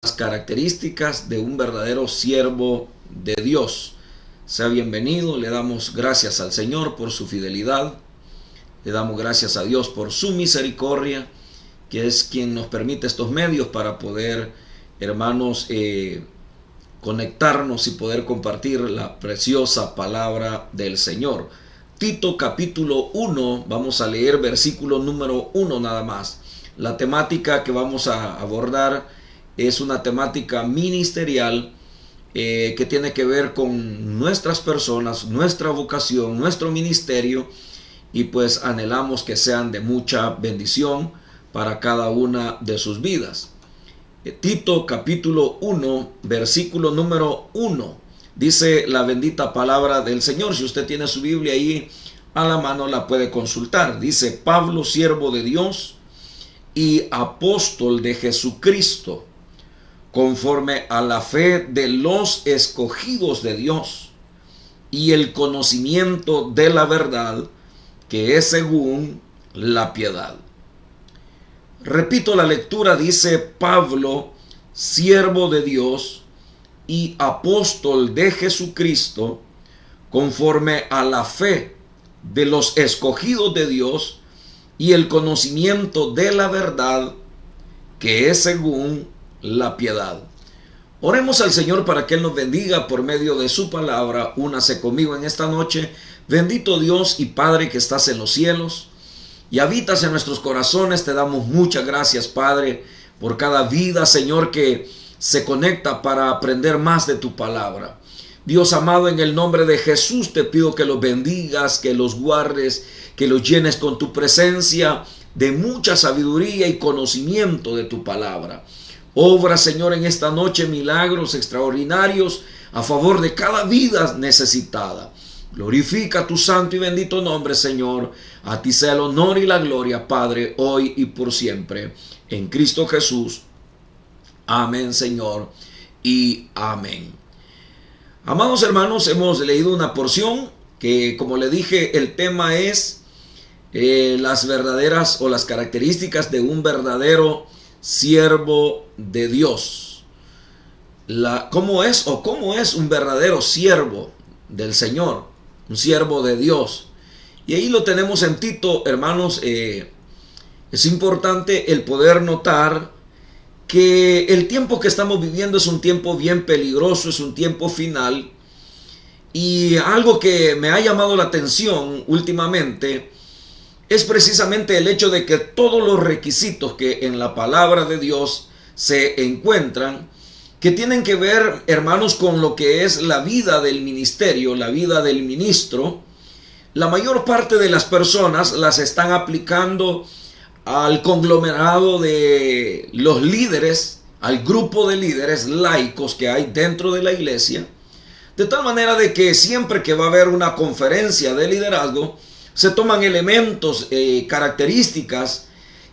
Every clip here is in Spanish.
Las características de un verdadero siervo de Dios. Sea bienvenido, le damos gracias al Señor por su fidelidad, le damos gracias a Dios por su misericordia, que es quien nos permite estos medios para poder, hermanos, conectarnos y poder compartir la preciosa palabra del Señor. Tito capítulo 1, vamos a leer versículo número 1 nada más. La temática que vamos a abordar es una temática ministerial que tiene que ver con nuestras personas, nuestra vocación, nuestro ministerio, y pues anhelamos que sean de mucha bendición para cada una de sus vidas. Tito capítulo 1, versículo número 1, dice la bendita palabra del Señor. Si usted tiene su Biblia ahí a la mano, la puede consultar. Dice: Pablo, siervo de Dios y apóstol de Jesucristo, conforme a la fe de los escogidos de Dios y el conocimiento de la verdad, que es según la piedad. Repito la lectura, dice: Pablo, siervo de Dios y apóstol de Jesucristo, conforme a la fe de los escogidos de Dios y el conocimiento de la verdad, que es según la piedad. Oremos al Señor para que Él nos bendiga por medio de su palabra. Únase conmigo en esta noche. Bendito Dios y Padre que estás en los cielos y habitas en nuestros corazones, te damos muchas gracias, Padre, por cada vida, Señor, que se conecta para aprender más de tu palabra. Dios amado, en el nombre de Jesús te pido que los bendigas, que los guardes, que los llenes con tu presencia de mucha sabiduría y conocimiento de tu palabra. Obra, Señor, en esta noche milagros extraordinarios a favor de cada vida necesitada. Glorifica tu santo y bendito nombre, Señor. A ti sea el honor y la gloria, Padre, hoy y por siempre. En Cristo Jesús. Amén, Señor, y amén. Amados hermanos, hemos leído una porción que, como le dije, el tema es las verdaderas o las características de un verdadero siervo de Dios. ¿Cómo es un verdadero siervo del Señor? Un siervo de Dios. Y ahí lo tenemos en Tito, hermanos. Es importante el poder notar que el tiempo que estamos viviendo es un tiempo bien peligroso, es un tiempo final. Y algo que me ha llamado la atención últimamente es precisamente el hecho de que todos los requisitos que en la palabra de Dios se encuentran, que tienen que ver, hermanos, con lo que es la vida del ministerio, la vida del ministro, la mayor parte de las personas las están aplicando al conglomerado de los líderes, al grupo de líderes laicos que hay dentro de la iglesia, de tal manera de que siempre que va a haber una conferencia de liderazgo, se toman elementos, características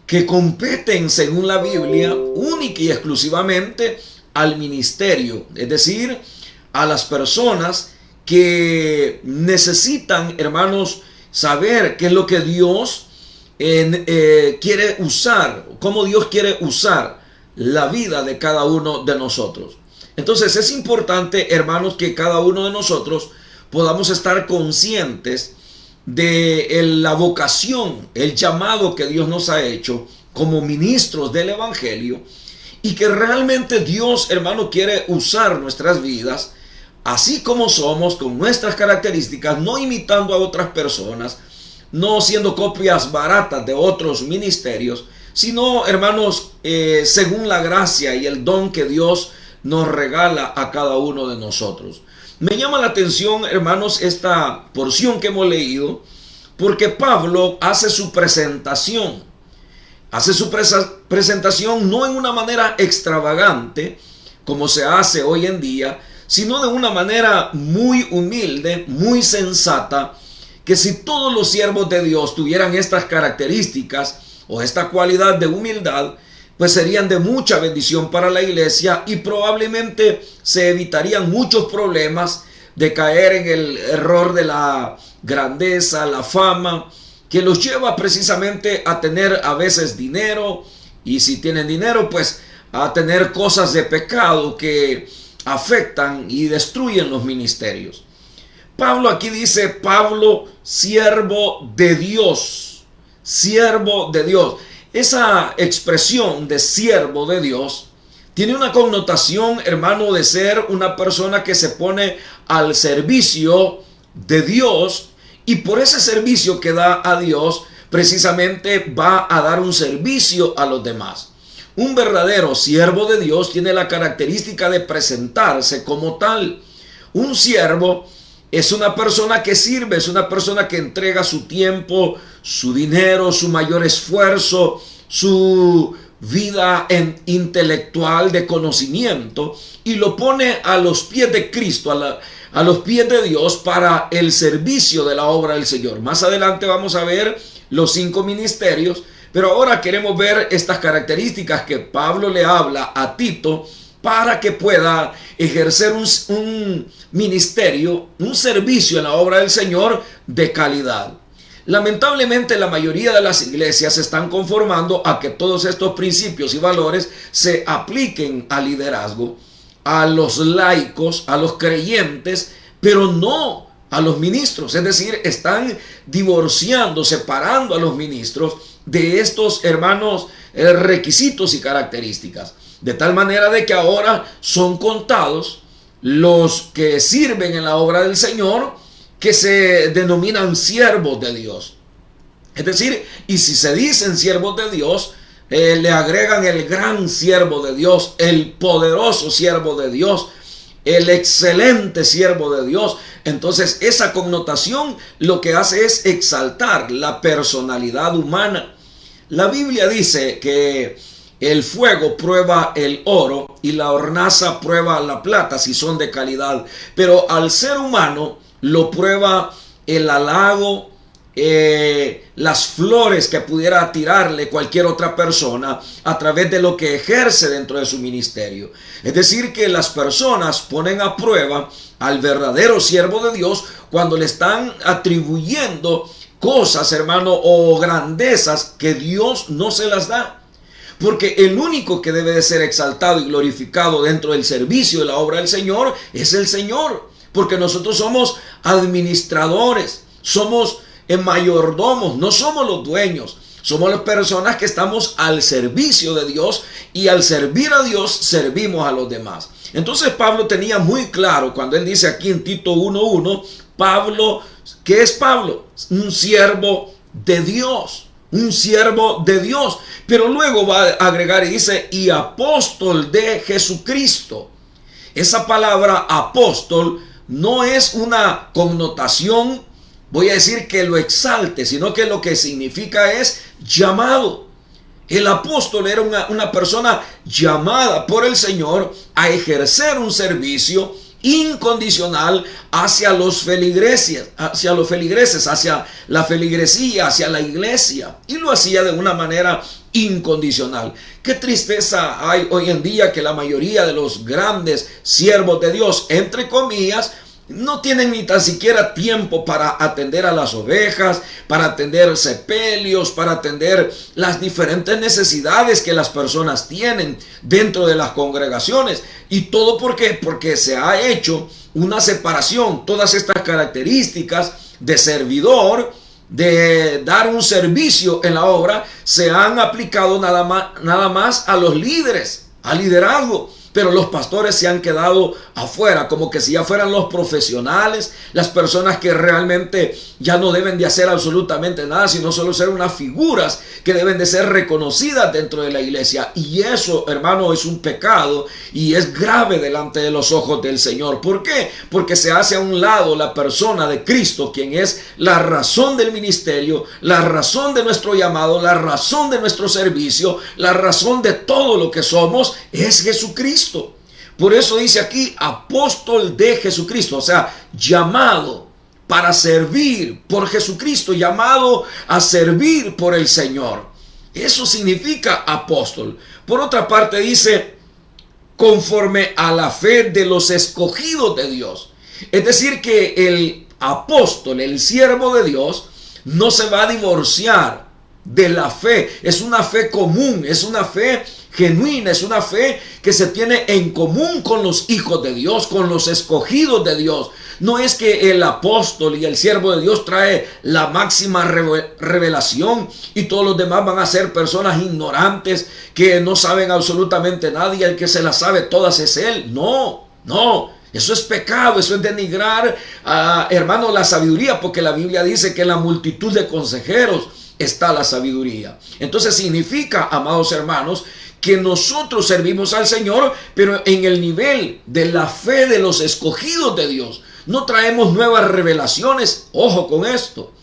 que competen según la Biblia única y exclusivamente al ministerio, es decir, a las personas que necesitan, hermanos, saber qué es lo que Dios quiere usar, cómo Dios quiere usar la vida de cada uno de nosotros. Entonces es importante, hermanos, que cada uno de nosotros podamos estar conscientes de la vocación, el llamado que Dios nos ha hecho como ministros del evangelio, y que realmente Dios, hermano, quiere usar nuestras vidas así como somos, con nuestras características, no imitando a otras personas, no siendo copias baratas de otros ministerios, sino, hermanos, según la gracia y el don que Dios nos regala a cada uno de nosotros. Me llama la atención, hermanos, esta porción que hemos leído, porque Pablo hace su presentación. Hace su presentación no en una manera extravagante, como se hace hoy en día, sino de una manera muy humilde, muy sensata, que si todos los siervos de Dios tuvieran estas características o esta cualidad de humildad, pues serían de mucha bendición para la iglesia y probablemente se evitarían muchos problemas de caer en el error de la grandeza, la fama, que los lleva precisamente a tener a veces dinero, y si tienen dinero, pues a tener cosas de pecado que afectan y destruyen los ministerios. Pablo aquí dice, Pablo, siervo de Dios, siervo de Dios. Esa expresión de siervo de Dios tiene una connotación, hermano, de ser una persona que se pone al servicio de Dios, y por ese servicio que da a Dios, precisamente va a dar un servicio a los demás. Un verdadero siervo de Dios tiene la característica de presentarse como tal. Un siervo es una persona que sirve, es una persona que entrega su tiempo, su dinero, su mayor esfuerzo, su vida intelectual de conocimiento, y lo pone a los pies de Cristo, a los pies de Dios, para el servicio de la obra del Señor. Más adelante vamos a ver los 5 ministerios, pero ahora queremos ver estas características que Pablo le habla a Tito para que pueda ejercer un ministerio, un servicio en la obra del Señor de calidad. Lamentablemente, la mayoría de las iglesias se están conformando a que todos estos principios y valores se apliquen al liderazgo, a los laicos, a los creyentes, pero no a los ministros. Es decir, están divorciando, separando a los ministros de estos, hermanos, requisitos y características. De tal manera de que ahora son contados los que sirven en la obra del Señor, que se denominan siervos de Dios. Es decir, y si se dicen siervos de Dios, le agregan el gran siervo de Dios, el poderoso siervo de Dios, el excelente siervo de Dios. Entonces, esa connotación lo que hace es exaltar la personalidad humana. La Biblia dice que el fuego prueba el oro y la hornaza prueba la plata si son de calidad, pero al ser humano lo prueba el halago, las flores que pudiera tirarle cualquier otra persona a través de lo que ejerce dentro de su ministerio. Es decir, que las personas ponen a prueba al verdadero siervo de Dios cuando le están atribuyendo cosas, hermano, o grandezas que Dios no se las da. Porque el único que debe de ser exaltado y glorificado dentro del servicio de la obra del Señor es el Señor. Porque nosotros somos administradores, somos mayordomos, no somos los dueños. Somos las personas que estamos al servicio de Dios, y al servir a Dios servimos a los demás. Entonces Pablo tenía muy claro cuando él dice aquí en Tito 1:1, Pablo, ¿qué es Pablo? Un siervo de Dios. Un siervo de Dios. Pero luego va a agregar y dice, y apóstol de Jesucristo. Esa palabra apóstol no es una connotación, voy a decir, que lo exalte, sino que lo que significa es llamado. El apóstol era una persona llamada por el Señor a ejercer un servicio incondicional hacia los feligreses, hacia la feligresía, hacia la iglesia, y lo hacía de una manera incondicional. Qué tristeza hay hoy en día que la mayoría de los grandes siervos de Dios, entre comillas, no tienen ni tan siquiera tiempo para atender a las ovejas, para atender sepelios, para atender las diferentes necesidades que las personas tienen dentro de las congregaciones. ¿Y todo por qué? Porque se ha hecho una separación. Todas estas características de servidor, de dar un servicio en la obra, se han aplicado nada más a los líderes, al liderazgo. Pero los pastores se han quedado afuera, como que si ya fueran los profesionales, las personas que realmente ya no deben de hacer absolutamente nada, sino solo ser unas figuras que deben de ser reconocidas dentro de la iglesia. Y eso, hermano, es un pecado y es grave delante de los ojos del Señor. ¿Por qué? Porque se hace a un lado la persona de Cristo, quien es la razón del ministerio, la razón de nuestro llamado, la razón de nuestro servicio, la razón de todo lo que somos, es Jesucristo. Por eso dice aquí apóstol de Jesucristo, o sea, llamado para servir por Jesucristo, llamado a servir por el Señor. Eso significa apóstol. Por otra parte dice, conforme a la fe de los escogidos de Dios. Es decir, que el apóstol, el siervo de Dios, no se va a divorciar de la fe. Es una fe común, es una fe genuina, es una fe que se tiene en común con los hijos de Dios, con los escogidos de Dios. No es que el apóstol y el siervo de Dios trae la máxima revelación y todos los demás van a ser personas ignorantes que no saben absolutamente nada y el que se las sabe todas es él. No, no. Eso es pecado, eso es denigrar, hermano, la sabiduría, porque la Biblia dice que en la multitud de consejeros está la sabiduría. Entonces significa, amados hermanos, que nosotros servimos al Señor, pero en el nivel de la fe de los escogidos de Dios. No traemos nuevas revelaciones. Ojo con esto.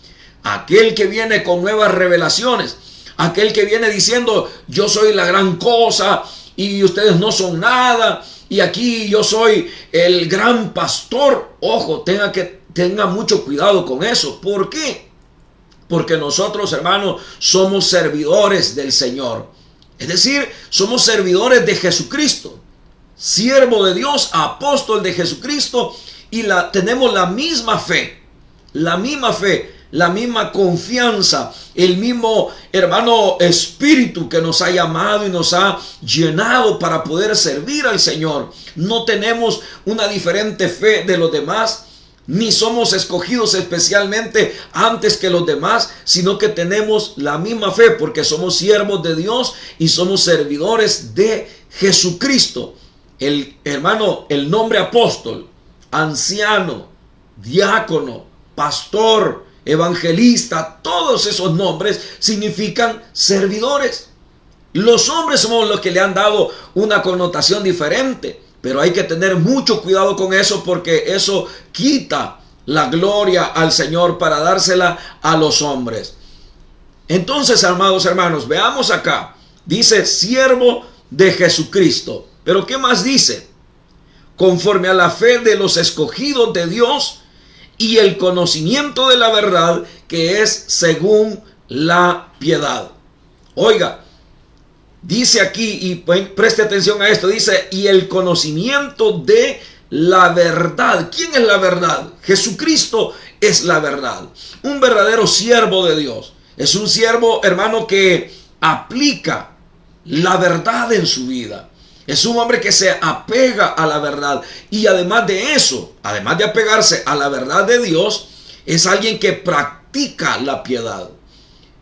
Aquel que viene con nuevas revelaciones, aquel que viene diciendo yo soy la gran cosa y ustedes no son nada y aquí yo soy el gran pastor. Ojo, tenga mucho cuidado con eso. ¿Por qué? Porque nosotros, hermanos, somos servidores del Señor. Es decir, somos servidores de Jesucristo, siervo de Dios, apóstol de Jesucristo, y tenemos la misma fe, la misma confianza, el mismo, hermano, espíritu que nos ha llamado y nos ha llenado para poder servir al Señor. No tenemos una diferente fe de los demás, ni somos escogidos especialmente antes que los demás, sino que tenemos la misma fe porque somos siervos de Dios y somos servidores de Jesucristo. El nombre apóstol, anciano, diácono, pastor, evangelista, todos esos nombres significan servidores. Los hombres somos los que le han dado una connotación diferente. Pero hay que tener mucho cuidado con eso porque eso quita la gloria al Señor para dársela a los hombres. Entonces, amados hermanos, veamos acá. Dice siervo de Jesucristo. Pero ¿qué más dice? Conforme a la fe de los escogidos de Dios y el conocimiento de la verdad que es según la piedad. Oiga. Dice aquí, y preste atención a esto, dice, y el conocimiento de la verdad. ¿Quién es la verdad? Jesucristo es la verdad. Un verdadero siervo de Dios. Es un siervo, hermano, que aplica la verdad en su vida. Es un hombre que se apega a la verdad. Y además de eso, además de apegarse a la verdad de Dios, es alguien que practica la piedad.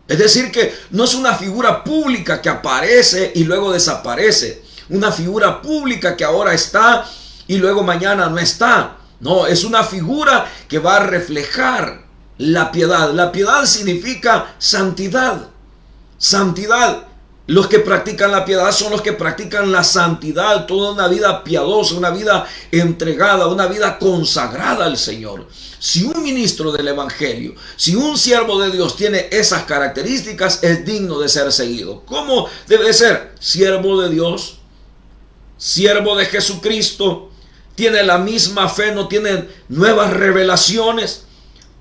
Es decir, que no es una figura pública que aparece y luego desaparece. Una figura pública que ahora está y luego mañana no está. No, es una figura que va a reflejar la piedad. La piedad significa santidad. Santidad. Los que practican la piedad son los que practican la santidad, toda una vida piadosa, una vida entregada, una vida consagrada al Señor. Si un ministro del Evangelio, si un siervo de Dios tiene esas características, es digno de ser seguido. ¿Cómo debe ser? Siervo de Dios, siervo de Jesucristo, tiene la misma fe, no tiene nuevas revelaciones,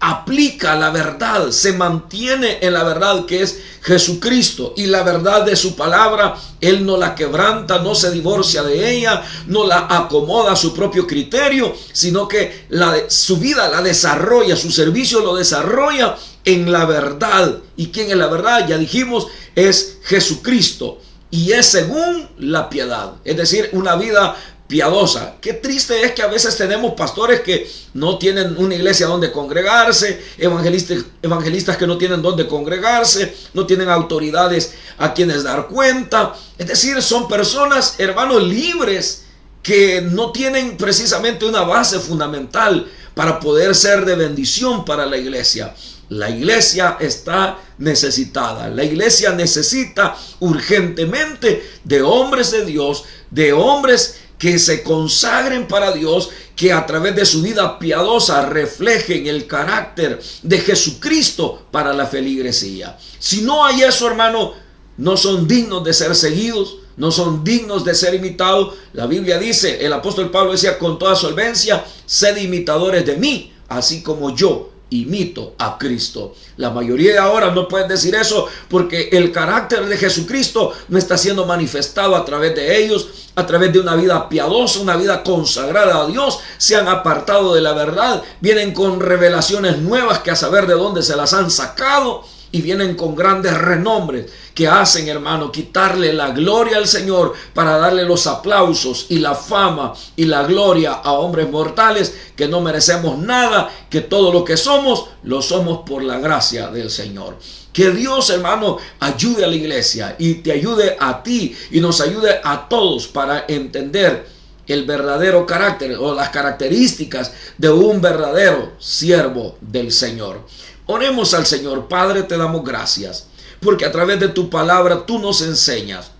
aplica la verdad, se mantiene en la verdad que es Jesucristo y la verdad de su palabra. Él no la quebranta, no se divorcia de ella, no la acomoda a su propio criterio, sino que su vida la desarrolla, su servicio lo desarrolla en la verdad. ¿Y quién es la verdad? Ya dijimos, es Jesucristo y es según la piedad, es decir, una vida piadosa. Qué triste es que a veces tenemos pastores que no tienen una iglesia donde congregarse, evangelistas que no tienen donde congregarse, no tienen autoridades a quienes dar cuenta. Es decir, son personas, hermanos, libres que no tienen precisamente una base fundamental para poder ser de bendición para la iglesia. La iglesia está necesitada. La iglesia necesita urgentemente de hombres de Dios, de hombres que se consagren para Dios, que a través de su vida piadosa reflejen el carácter de Jesucristo para la feligresía. Si no hay eso, hermano, no son dignos de ser seguidos, no son dignos de ser imitados. La Biblia dice, el apóstol Pablo decía con toda solvencia, sed imitadores de mí, así como yo imito a Cristo. La mayoría de ahora no pueden decir eso porque el carácter de Jesucristo no está siendo manifestado a través de ellos, a través de una vida piadosa, una vida consagrada a Dios. Se han apartado de la verdad, vienen con revelaciones nuevas que a saber de dónde se las han sacado y vienen con grandes renombres que hacen, hermano, quitarle la gloria al Señor para darle los aplausos y la fama y la gloria a hombres mortales que no merecemos nada, que todo lo que somos, lo somos por la gracia del Señor. Que Dios, hermano, ayude a la iglesia y te ayude a ti y nos ayude a todos para entender el verdadero carácter o las características de un verdadero siervo del Señor. Oremos al Señor. Padre, te damos gracias porque a través de tu palabra tú nos enseñas,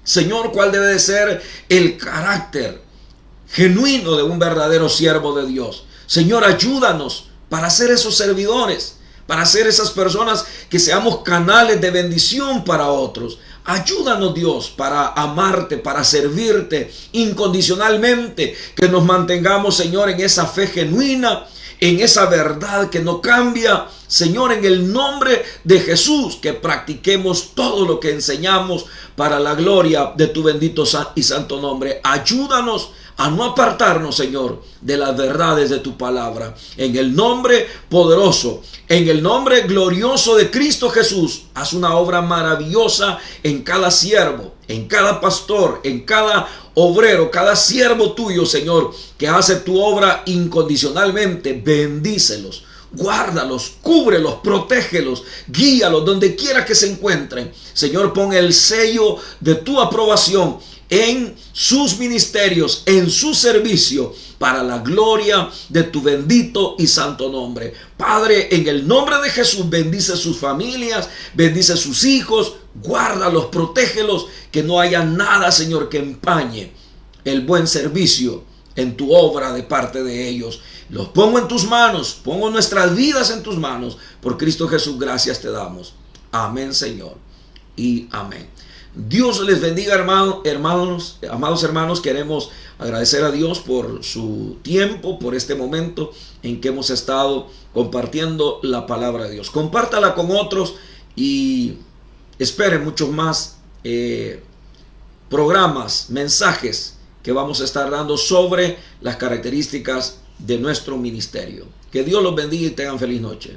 Señor, cuál debe de ser el carácter genuino de un verdadero siervo de Dios. Señor, ayúdanos para ser esos servidores, para ser esas personas que seamos canales de bendición para otros. Ayúdanos, Dios, para amarte, para servirte incondicionalmente, que nos mantengamos, Señor, en esa fe genuina, en esa verdad que no cambia. Señor, en el nombre de Jesús, que practiquemos todo lo que enseñamos para la gloria de tu bendito y santo nombre. Ayúdanos a no apartarnos, Señor, de las verdades de tu palabra. En el nombre poderoso, en el nombre glorioso de Cristo Jesús, haz una obra maravillosa en cada siervo, en cada pastor, en cada obrero, cada siervo tuyo, Señor, que hace tu obra incondicionalmente. Bendícelos, guárdalos, cúbrelos, protégelos, guíalos donde quiera que se encuentren. Señor, pon el sello de tu aprobación en sus ministerios, en su servicio, para la gloria de tu bendito y santo nombre. Padre, en el nombre de Jesús, bendice sus familias, bendice sus hijos, guárdalos, protégelos, que no haya nada, Señor, que empañe el buen servicio en tu obra de parte de ellos. Los pongo en tus manos, pongo nuestras vidas en tus manos. Por Cristo Jesús, gracias te damos. Amén, Señor, y amén. Dios les bendiga, amados hermanos. Queremos agradecer a Dios por su tiempo, por este momento en que hemos estado compartiendo la palabra de Dios. Compártala con otros y esperen muchos más programas, mensajes que vamos a estar dando sobre las características de nuestro ministerio. Que Dios los bendiga y tengan feliz noche.